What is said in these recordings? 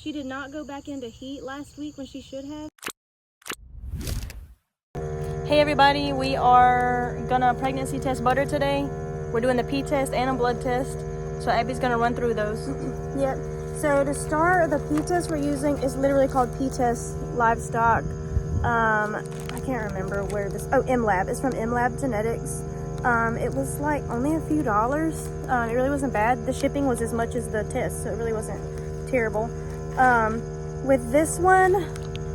She did not go back into heat last week when she should have. Hey everybody, we are gonna pregnancy test Butter today. We're doing the pee test and a blood test. So Abby's gonna run through those. Yep. So to start, the pee test we're using is literally called Pee Test Livestock. I can't remember where this, oh, MLab. It's from MLab Genetics. It was like only a few dollars. It really wasn't bad. The shipping was as much as the test, so it really wasn't terrible. With this one,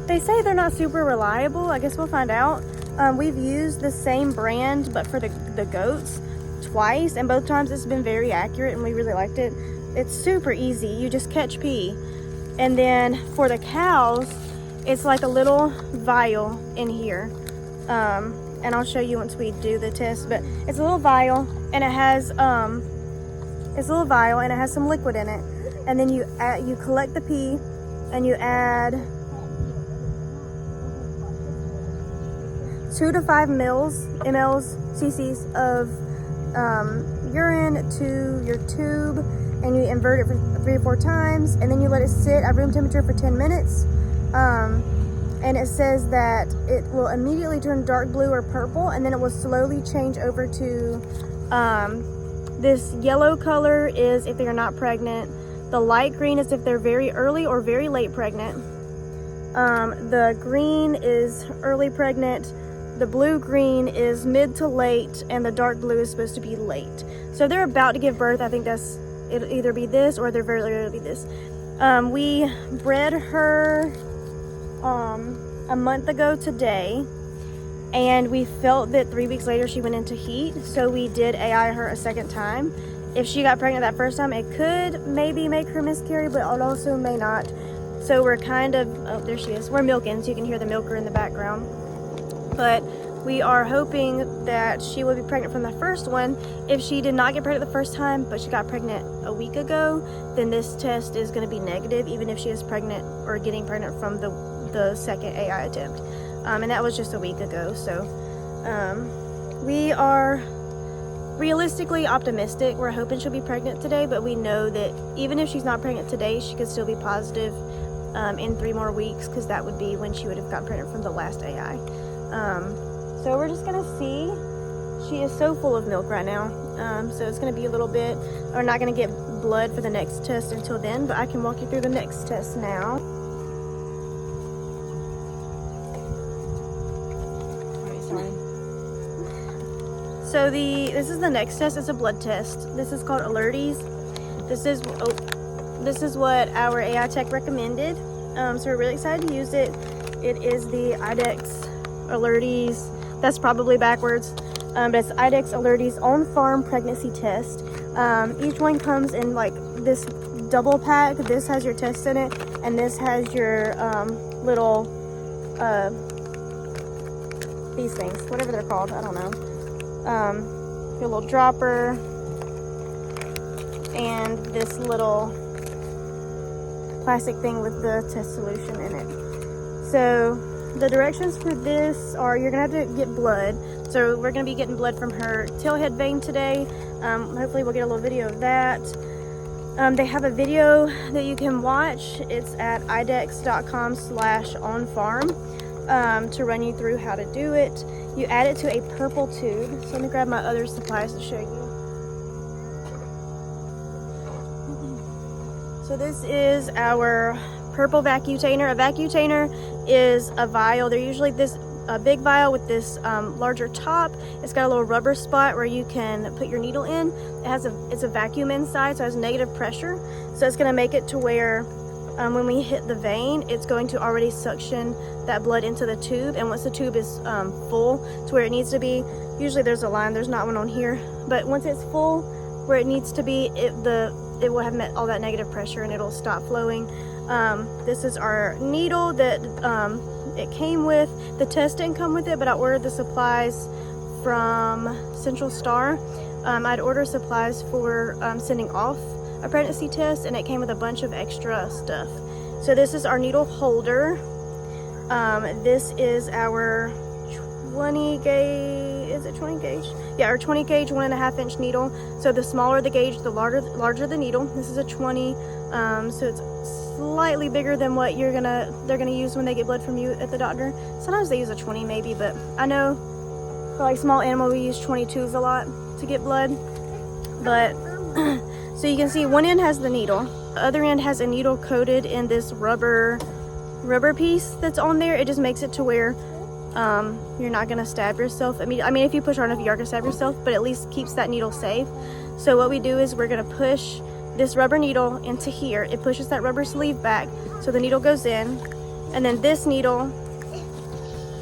they say they're not super reliable. I guess we'll find out. We've used the same brand, but for the goats twice, and both times it's been very accurate and we really liked it. It's super easy. You just catch pee. And then for the cows, it's like a little vial in here. And I'll show you once we do the test, but it's a little vial and it has some liquid in it. And then you collect the pee and you add 2 to 5 cc's of urine to your tube, and you invert it for 3 or 4 times, and then you let it sit at room temperature for 10 minutes. And it says that it will immediately turn dark blue or purple, and then it will slowly change over to this yellow color is if they're not pregnant. The light green is if they're very early or very late pregnant. The green is early pregnant. The blue-green is mid to late, and the dark blue is supposed to be late. So if they're about to give birth, I think it'll either be this or they're very early, it'll be this. We bred her a month ago today, and we felt that 3 weeks later she went into heat, so we did AI her a second time. If she got pregnant that first time, it could maybe make her miscarry, but it also may not. So we're kind of, oh, there she is. We're milking, so you can hear the milker in the background. But we are hoping that she will be pregnant from the first one. If she did not get pregnant the first time, but she got pregnant a week ago, then this test is going to be negative, even if she is pregnant or getting pregnant from the second AI attempt. And that was just a week ago. So we are realistically optimistic. We're hoping she'll be pregnant today, but we know that even if she's not pregnant today, she could still be positive in 3 more weeks, because that would be when she would have gotten pregnant from the last AI. So we're just gonna see. She is so full of milk right now, so it's gonna be a little bit. We're not gonna get blood for the next test until then, but I can walk you through the next test now. So this is the next test. It's a blood test. This is called Alertys. This is what our AI tech recommended. So we're really excited to use it. It is the IDEX Alertys. That's probably backwards, but it's IDEX Alertys on-farm pregnancy test. Each one comes in like this double pack. This has your test in it, and this has your little these things, whatever they're called, I don't know. Your little dropper and this little plastic thing with the test solution in it. So the directions for this are, you're gonna have to get blood. So we're gonna be getting blood from her tailhead vein today. Hopefully we'll get a little video of that. They have a video that you can watch. It's at idex.com/onfarm to run you through how to do it. You add it to a purple tube. So let me grab my other supplies to show you. So this is our purple vacutainer. A vacutainer is a vial. They're usually a big vial with this larger top. It's got a little rubber spot where you can put your needle in. It's a vacuum inside, so it has negative pressure. So it's gonna make it to where when we hit the vein, it's going to already suction that blood into the tube. And once the tube is full to where it needs to be, usually there's a line, there's not one on here, but once it's full where it needs to be, it will have met all that negative pressure and it'll stop flowing. This is our needle that it came with. The test didn't come with it, but I ordered the supplies from Central Star. I'd ordered supplies for sending off a pregnancy test, and it came with a bunch of extra stuff. So this is our needle holder. This is our 20 gauge, is it 20 gauge? Yeah, our 20 gauge 1.5 inch needle. So the smaller the gauge, the larger the needle. This is a 20, so it's slightly bigger than what they're gonna use when they get blood from you at the doctor. Sometimes they use a 20 maybe, but I know for like small animal we use 22s a lot to get blood. But so you can see one end has the needle, the other end has a needle coated in this rubber piece that's on there. It just makes it to where you're not gonna stab yourself. I mean if you push hard enough you are gonna stab yourself, but at least keeps that needle safe. So what we do is we're gonna push this rubber needle into here. It pushes that rubber sleeve back, so the needle goes in, and then this needle,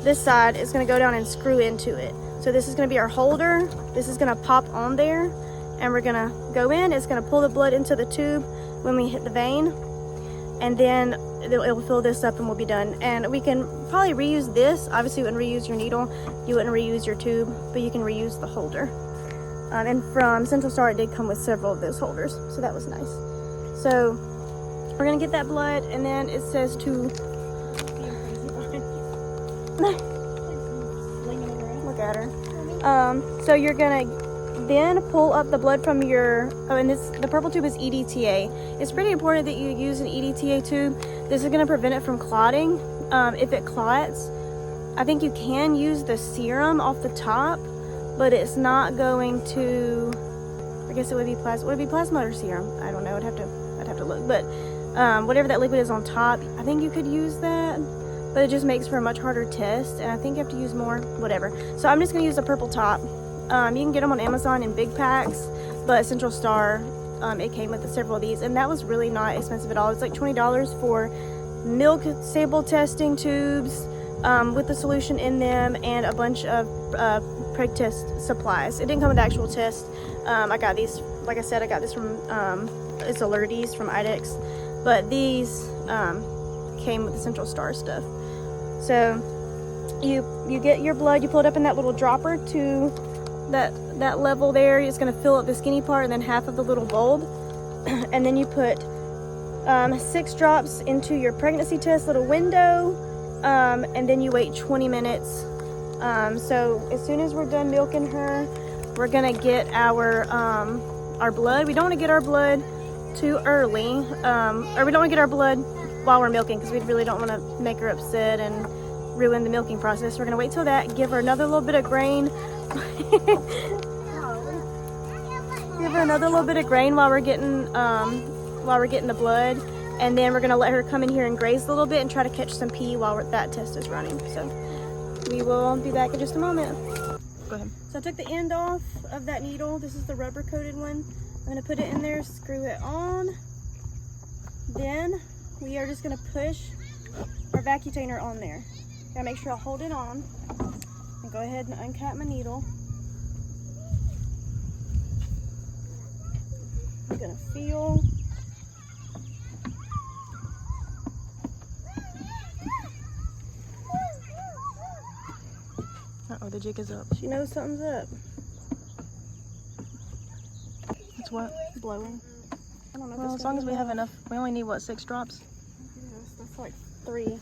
this side, is gonna go down and screw into it. So this is gonna be our holder. This is gonna pop on there, and we're gonna go in. It's gonna pull the blood into the tube when we hit the vein, and then it'll fill this up and we'll be done. And we can probably reuse this. Obviously you wouldn't reuse your needle, you wouldn't reuse your tube, but you can reuse the holder. And from Central Star, it did come with several of those holders, so that was nice. So we're gonna get that blood, and then it says to look at her. So you're gonna then pull up the blood from your, and the purple tube is EDTA. It's pretty important that you use an EDTA tube. This is gonna prevent it from clotting. If it clots, I think you can use the serum off the top, but it's not going to, I guess it would be plasma. Would it be plasma or serum? I don't know. I'd have to look. But whatever that liquid is on top, I think you could use that, but it just makes for a much harder test, and I think you have to use more, whatever. So I'm just gonna use a purple top. You can get them on Amazon in big packs, but Central Star, it came with several of these, and that was really not expensive at all. It's like $20 for milk sample testing tubes with the solution in them, and a bunch of preg test supplies. It didn't come with the actual test. I got these, like I said, I got this from it's Alertys from IDEX, but these came with the Central Star stuff. So you get your blood, you pull it up in that little dropper to that level there. It's going to fill up the skinny part and then half of the little bulb, and then you put 6 drops into your pregnancy test little window, and then you wait 20 minutes. So as soon as we're done milking her, we're gonna get our blood. We don't want to get our blood too early, or we don't want to get our blood while we're milking, because we really don't want to make her upset and ruin the milking process. We're gonna wait till that, give her another little bit of grain. Give her another little bit of grain while we're getting the blood, and then we're gonna let her come in here and graze a little bit and try to catch some pee while that test is running. So we will be back in just a moment. Go ahead. So I took the end off of that needle. This is the rubber coated one. I'm gonna put it in there, screw it on. Then we are just gonna push our vacutainer on there. Gotta make sure I hold it on. And go ahead and uncap my needle. I'm gonna feel. Uh-oh, the jig is up. She knows something's up. It's what? Blowing. I don't know. Well, as long as we have enough, we only need what, 6 drops? Yes, that's like 3.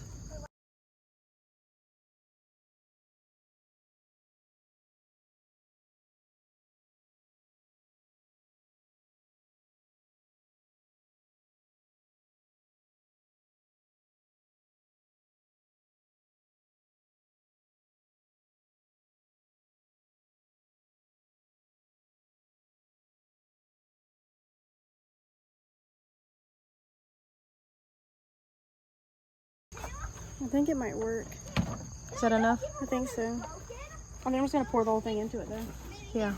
I think it might work. Is that enough? I think so. I mean, I'm just gonna pour the whole thing into it though. Yeah.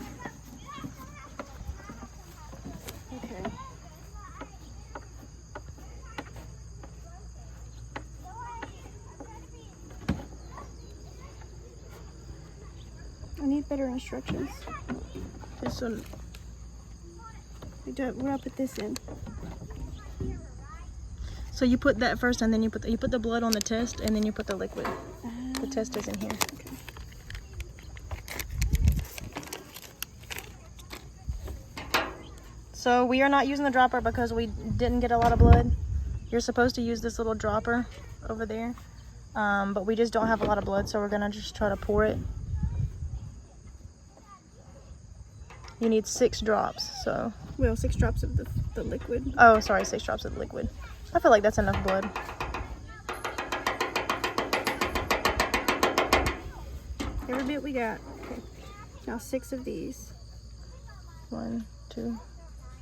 Okay. I need better instructions. This one. Where do I put this in? So you put that first, and then you put the blood on the test, and then you put the liquid. The test is in here. Okay. So we are not using the dropper because we didn't get a lot of blood. You're supposed to use this little dropper over there, but we just don't have a lot of blood, so we're gonna just try to pour it. You need 6 drops, so. Well, 6 drops of the liquid. Oh, sorry, 6 drops of the liquid. I feel like that's enough blood. Every bit we got. Okay. Now 6 of these. 1, 2,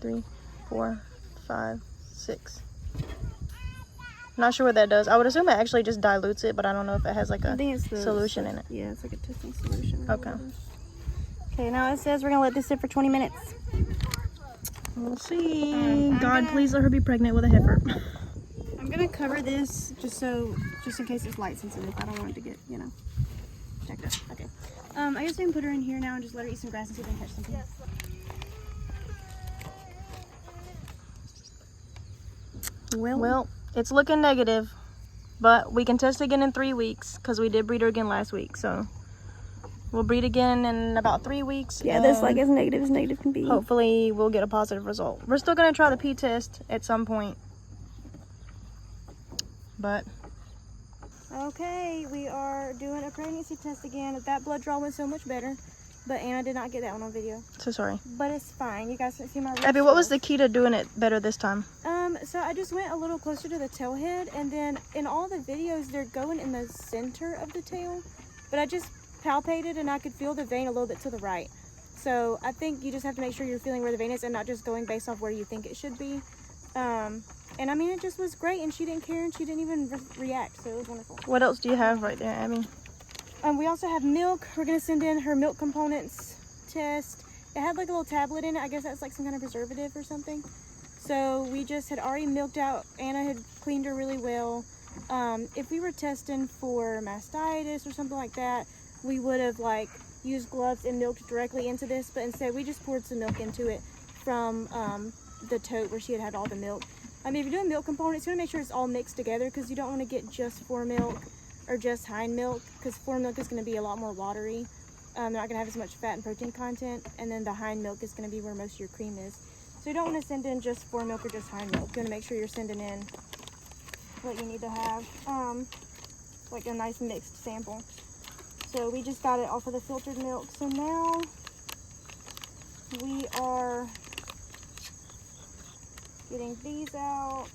3, 4, 5, 6. Not sure what that does. I would assume it actually just dilutes it, but I don't know if it has like a I think it's the solution in it. Yeah, it's like a testing solution. Okay. Okay, now it says we're gonna let this sit for 20 minutes. We'll see. God, please let her be pregnant with a heifer. I'm gonna cover this just in case it's light sensitive. I don't want it to get, checked up. Okay. I guess we can put her in here now and just let her eat some grass and see if we can catch something. Well, it's looking negative, but we can test again in 3 weeks because we did breed her again last week. So we'll breed again in about 3 weeks. Yeah, that's like as negative can be. Hopefully we'll get a positive result. We're still gonna try the pee test at some point, but okay, we are doing a pregnancy test again. That blood draw went so much better, but Anna did not get that one on video. so sorry. But it's fine. You guys can see my Abby, what was the key to doing it better this time? So I just went a little closer to the tail head, and then in all the videos they're going in the center of the tail, but I just palpated and I could feel the vein a little bit to the right. So I think you just have to make sure you're feeling where the vein is and not just going based off where you think it should be. And I mean, it just was great, and she didn't care, and she didn't even react, so it was wonderful. What else do you have right there, Abby? We also have milk. We're gonna send in her milk components test. It had like a little tablet in it. I guess that's like some kind of preservative or something. So we just had already milked out. Anna had cleaned her really well. If we were testing for mastitis or something like that, we would have like used gloves and milked directly into this, but instead we just poured some milk into it from the tote where she had all the milk. I mean, if you're doing milk components, you want to make sure it's all mixed together because you don't want to get just foremilk or just hind milk, because foremilk is going to be a lot more watery. They're not going to have as much fat and protein content, and then the hind milk is going to be where most of your cream is. So you don't want to send in just foremilk or just hind milk. You want to make sure you're sending in what you need to have, like a nice mixed sample. So we just got it off of the filtered milk. So now we are getting these out.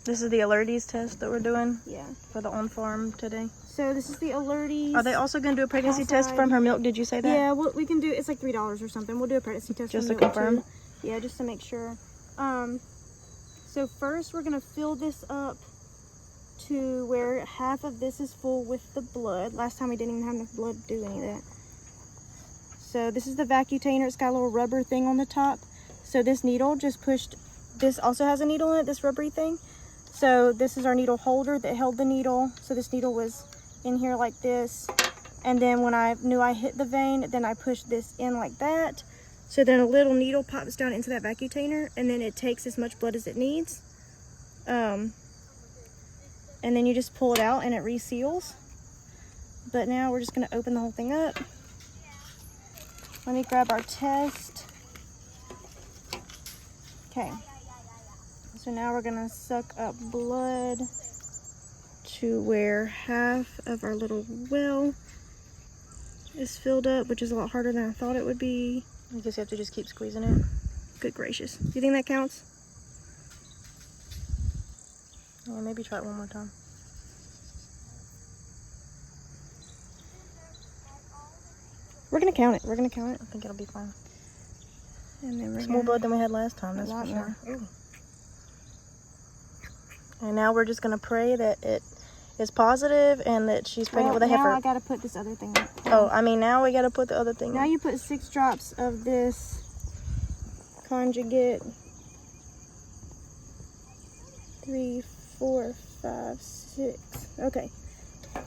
This is the Alertys test that we're doing Yeah. for the on-farm today. So this is the Alertys. Are they also going to do a pregnancy test from her milk? Did you say that? Yeah, well, we can do, it's like $3 or something. We'll do a pregnancy test Just from to milk, confirm? too. Yeah, just to make sure. So first we're going to fill this up to where half of this is full with the blood. Last time we didn't even have enough blood to do any of that. So this is the vacutainer. It's got a little rubber thing on the top. So this needle just pushed, this also has a needle in it, this rubbery thing. So this is our needle holder that held the needle. So this needle was in here like this. And then when I knew I hit the vein, then I pushed this in like that. So then a little needle pops down into that vacutainer, and then it takes as much blood as it needs. And then you just pull it out and it reseals. But now we're just gonna open the whole thing up. Let me grab our test. Okay. So now we're gonna suck up blood to where half of our little well is filled up, which is a lot harder than I thought it would be. I guess you have to just keep squeezing it. Good gracious. Do you think that counts? Yeah, maybe try it one more time. We're gonna count it. We're gonna count it. I think it'll be fine. And then we're It's more gonna, blood than we had last time, that's A for lot sure. more. Ooh. And now we're just gonna pray that it is positive and that she's pregnant with a now heifer. I gotta put this other thing up. Oh, I mean, now we gotta put the other thing Now in. you put 6 drops of this conjugate. 3, 4, 5, 6. Okay.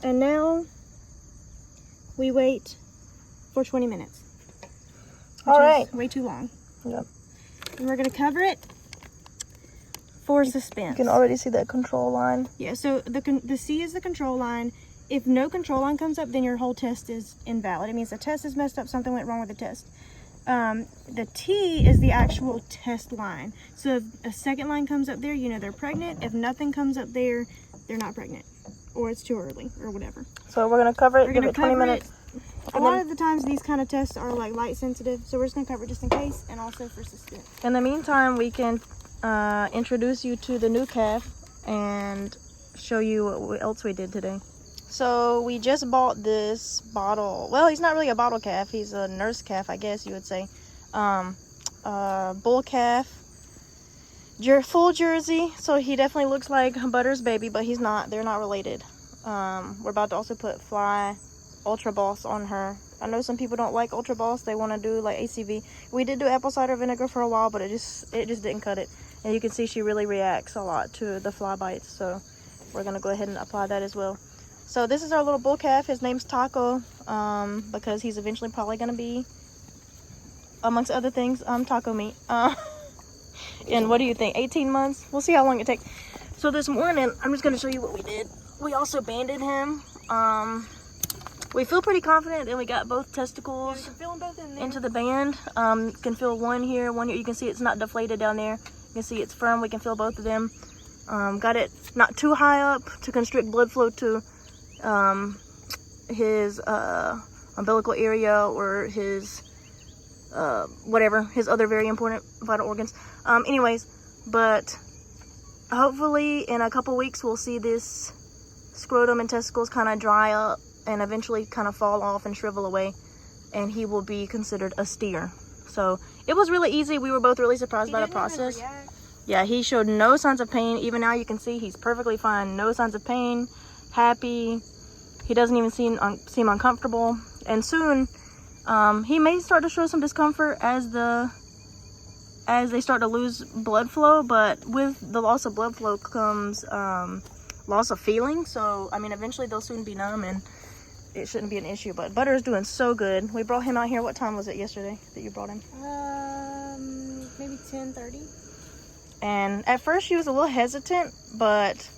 And now we wait for 20 minutes. All right. Way too long. Yep. And we're gonna cover it for suspense. You can already see that control line. Yeah, so the C is the control line. If no control line comes up, then your whole test is invalid. It means the test is messed up, something went wrong with the test. The T is the actual test line. So if a second line comes up there, you know they're pregnant. If nothing comes up there, they're not pregnant. Or it's too early, or whatever. So we're gonna cover it, We're give gonna it 20 cover minutes. A lot of the times these kind of tests are like light sensitive, so we're just gonna cover it just in case, and also for suspense. In the meantime, we can introduce you to the new calf and show you what else we did today. So we just bought this bottle. Well, he's not really a bottle calf. He's a nurse calf, I guess you would say. Bull calf. Full jersey. So he definitely looks like Butter's baby, but he's not. They're not related. We're about to also put Fly Ultra Boss on her. I know some people don't like Ultra Boss. They want to do like ACV. We did do apple cider vinegar for a while, but it just didn't cut it. And you can see she really reacts a lot to the fly bites. So we're going to go ahead and apply that as well. So this is our little bull calf. His name's Taco, because he's eventually probably going to be, amongst other things, taco meat. And what do you think? 18 months? We'll see how long it takes. So this morning, I'm just going to show you what we did. We also banded him. We feel pretty confident that we got both testicles into the band. You can feel one here, one here. You can see it's not deflated down there. You can see it's firm. We can feel both of them. Got it not too high up to constrict blood flow to his umbilical area or his whatever, his other very important vital organs. Anyways, but hopefully in a couple weeks we'll see this scrotum and testicles kind of dry up and eventually kind of fall off and shrivel away, and he will be considered a steer. So it was really easy. We were both really surprised by the process. Yeah, he showed no signs of pain. Even now you can see he's perfectly fine. No signs of pain, happy. He doesn't even seem uncomfortable. And soon he may start to show some discomfort as they start to lose blood flow, but with the loss of blood flow comes loss of feeling. So I mean, eventually they'll soon be numb and it shouldn't be an issue. But Butter is doing so good. We brought him out here. What time was it yesterday that you brought him? Maybe 10:30. And at first she was a little hesitant, but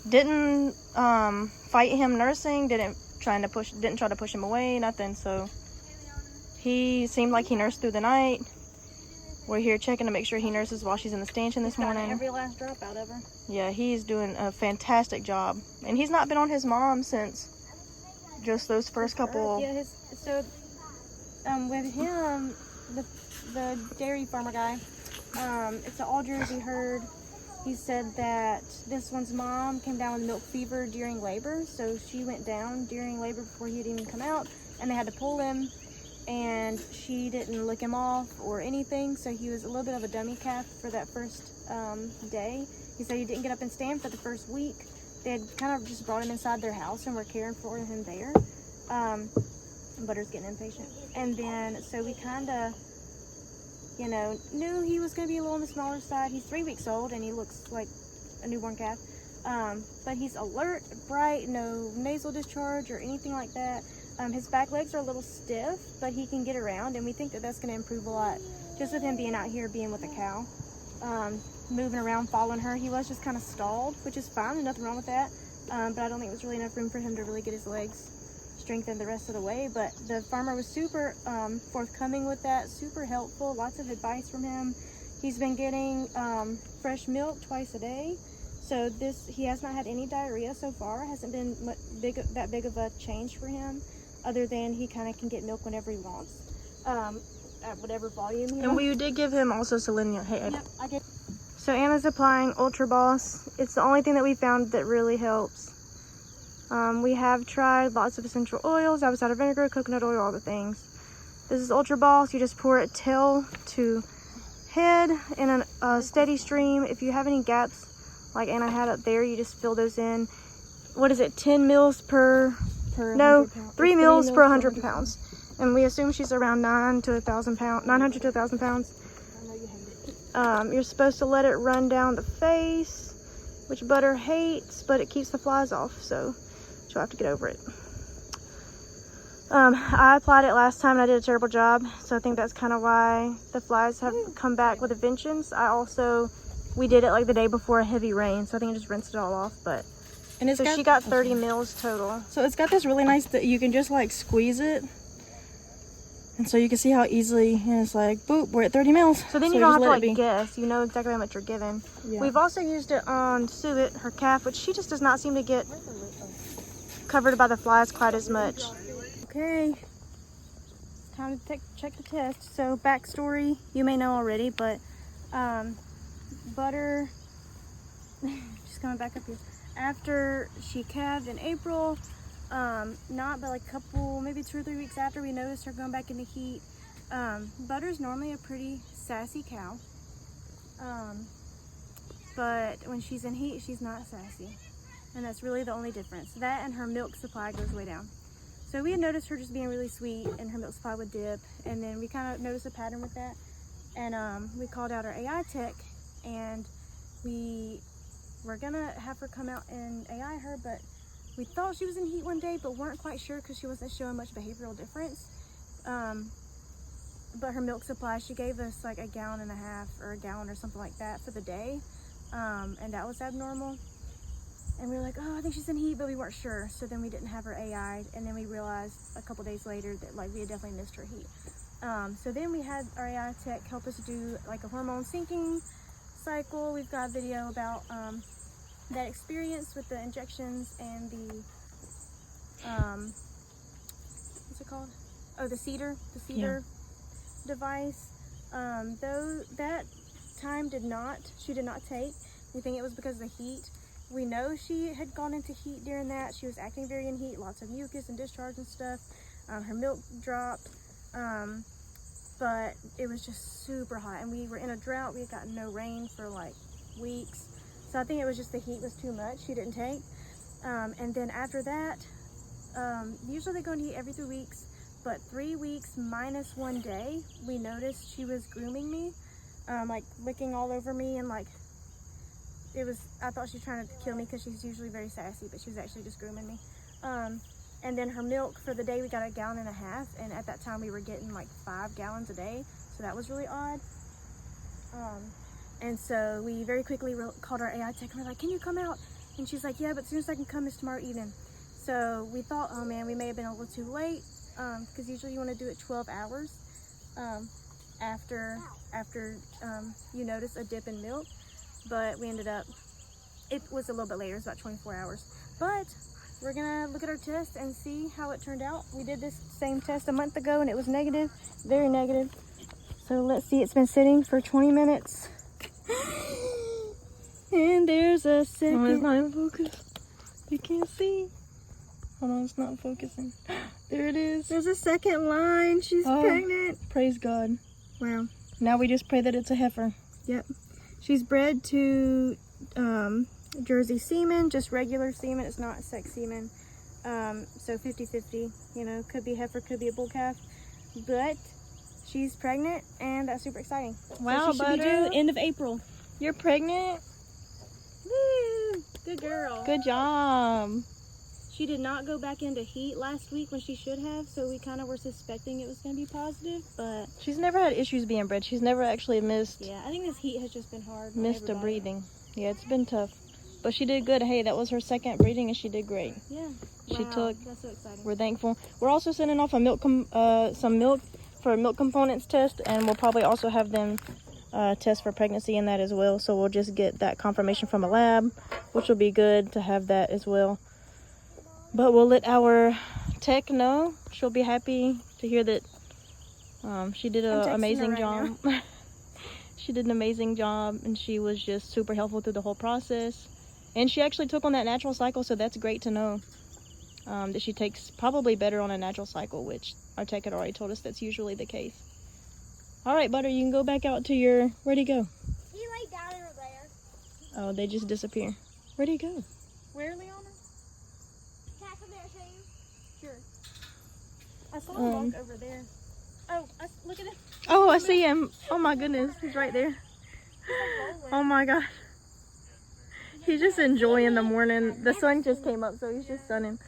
didn't fight him nursing, didn't try to push him away, nothing. So he seemed like he nursed through the night. We're here checking to make sure he nurses while she's in the stanchion this morning. Every last drop out of her. Yeah, he's doing a fantastic job. And he's not been on his mom since just those first couple. Yeah, with him, the dairy farmer guy, it's an all Jersey herd. He said that this one's mom came down with milk fever during labor, so she went down during labor before he had even come out, and they had to pull him, and she didn't lick him off or anything, so he was a little bit of a dummy calf for that first day. He said he didn't get up and stand for the first week. They had kind of just brought him inside their house and were caring for him there. Butter's getting impatient. And then, so we kind of, knew he was going to be a little on the smaller side. He's 3 weeks old and he looks like a newborn calf. But he's alert, bright, no nasal discharge or anything like that. His back legs are a little stiff, but he can get around, and we think that that's going to improve a lot just with him being out here, being with a cow, moving around, following her. He was just kind of stalled, which is fine. There's nothing wrong with that. But I don't think there's really enough room for him to really get his legs strengthened the rest of the way. But the farmer was super forthcoming with that, super helpful, lots of advice from him. He's been getting fresh milk twice a day. So he has not had any diarrhea so far. Hasn't been that big of a change for him, other than he kind of can get milk whenever he wants, at whatever volume he wants. And we did give him also selenium. Hey, yep, I get. So Anna's applying Ultra Boss. It's the only thing that we found that really helps. We have tried lots of essential oils, apple cider vinegar, coconut oil, all the things. This is Ultra Boss. You just pour it tail to head in a steady stream. If you have any gaps like Anna had up there, you just fill those in. What is it, 10 mils per no, 3 mils per 100 pounds. And we assume she's around 900 to 1,000 pounds. I know you hate it. You're supposed to let it run down the face, which Butter hates, but it keeps the flies off, so she'll have to get over it. I applied it last time and I did a terrible job, so I think that's kind of why the flies have come back with a vengeance. We did it like the day before a heavy rain, so I think I just rinsed it all off. But she got 30 mils total. So it's got this really nice that you can just like squeeze it, and so you can see how easily, and it's like boop, we're at 30 mils. So then you don't have to like guess. You know exactly how much you're given. Yeah. We've also used it on Suet, her calf, which she just does not seem to get covered by the flies quite as much. Okay, time to check the test. So backstory, you may know already, but Butter, she's coming back up here. After she calved in April, not but like a couple, maybe 2 or 3 weeks after, we noticed her going back into heat. Butter's normally a pretty sassy cow, but when she's in heat, she's not sassy, and that's really the only difference. That and her milk supply goes way down. So we had noticed her just being really sweet, and her milk supply would dip, and then we kind of noticed a pattern with that, and we called out our AI tech, and we were gonna have her come out and AI her, but we thought she was in heat one day, but weren't quite sure because she wasn't showing much behavioral difference. But her milk supply, she gave us like 1.5 gallons or a gallon or something like that for the day, and that was abnormal. And we were like, oh, I think she's in heat, but we weren't sure. So then we didn't have her AI'd, and then we realized a couple days later that like we had definitely missed her heat. So then we had our AI tech help us do like a hormone syncing cycle. We've got a video about that experience with the injections and the what's it called? Oh, the cedar device. Though that time she did not take. We think it was because of the heat. We know she had gone into heat during that. She was acting very in heat, lots of mucus and discharge and stuff. Her milk dropped, but it was just super hot, and we were in a drought. We had gotten no rain for like weeks, so I think it was just the heat was too much. She didn't take, and then after that, usually they go into heat every 3 weeks, but 3 weeks minus 1 day, we noticed she was grooming me, like licking all over me, and like I thought she was trying to kill me because she's usually very sassy, but she was actually just grooming me. And then her milk for the day, we got 1.5 gallons, and at that time we were getting like 5 gallons a day, so that was really odd. And so we very quickly called our AI tech, and we're like, can you come out? And she's like, yeah, but as soon as I can come is tomorrow evening. So we thought, oh man, we may have been a little too late, because usually you want to do it 12 hours after you notice a dip in milk. But we ended up, it was a little bit later, it was about 24 hours. But we're gonna look at our test and see how it turned out. We did this same test a month ago and it was negative, very negative. So let's see, it's been sitting for 20 minutes. And there's a second. Oh, it's not in focus. You can't see. Hold on, it's not focusing. There it is. There's a second line, she's pregnant. Praise God. Wow. Now we just pray that it's a heifer. Yep. She's bred to Jersey semen, just regular semen. It's not sex semen. So 50-50, you know, could be heifer, could be a bull calf. But she's pregnant, and that's super exciting. Wow, so she should be due end of April. You're pregnant? Woo! Good girl. Good job. She did not go back into heat last week when she should have, so we kind of were suspecting it was going to be positive, but She's never had issues being bred. She's never actually missed yeah, I think this heat has just been hard. a breeding. Yeah, it's been tough. But she did good. Hey, that was her second breeding, and she did great. Yeah. She took. That's so exciting. We're thankful. We're also sending off a some milk for a milk components test, and we'll probably also have them test for pregnancy in that as well. So we'll just get that confirmation from a lab, which will be good to have that as well. But we'll let our tech know. She'll be happy to hear that she did an amazing job. She did an amazing job, and she was just super helpful through the whole process. And she actually took on that natural cycle, so that's great to know. That she takes probably better on a natural cycle, which our tech had already told us that's usually the case. All right, Butter, you can go back out to your... Where'd he go? He laid down over there. Oh, they just disappear. Where'd he go? Where, Leona? Can I come there and show you? Sure. I saw him walk over there. Oh, look at it. Oh, I see him. Oh my goodness, he's right there. Oh my God. He's just enjoying the morning. The sun just came up, so he's just sunning.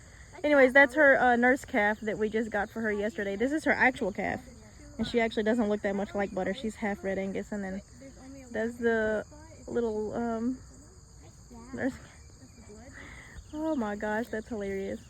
Anyways, that's her nurse calf that we just got for her yesterday. This is her actual calf. And she actually doesn't look that much like Butter. She's half red Angus, and then that's the little nurse calf. Oh my gosh, that's hilarious.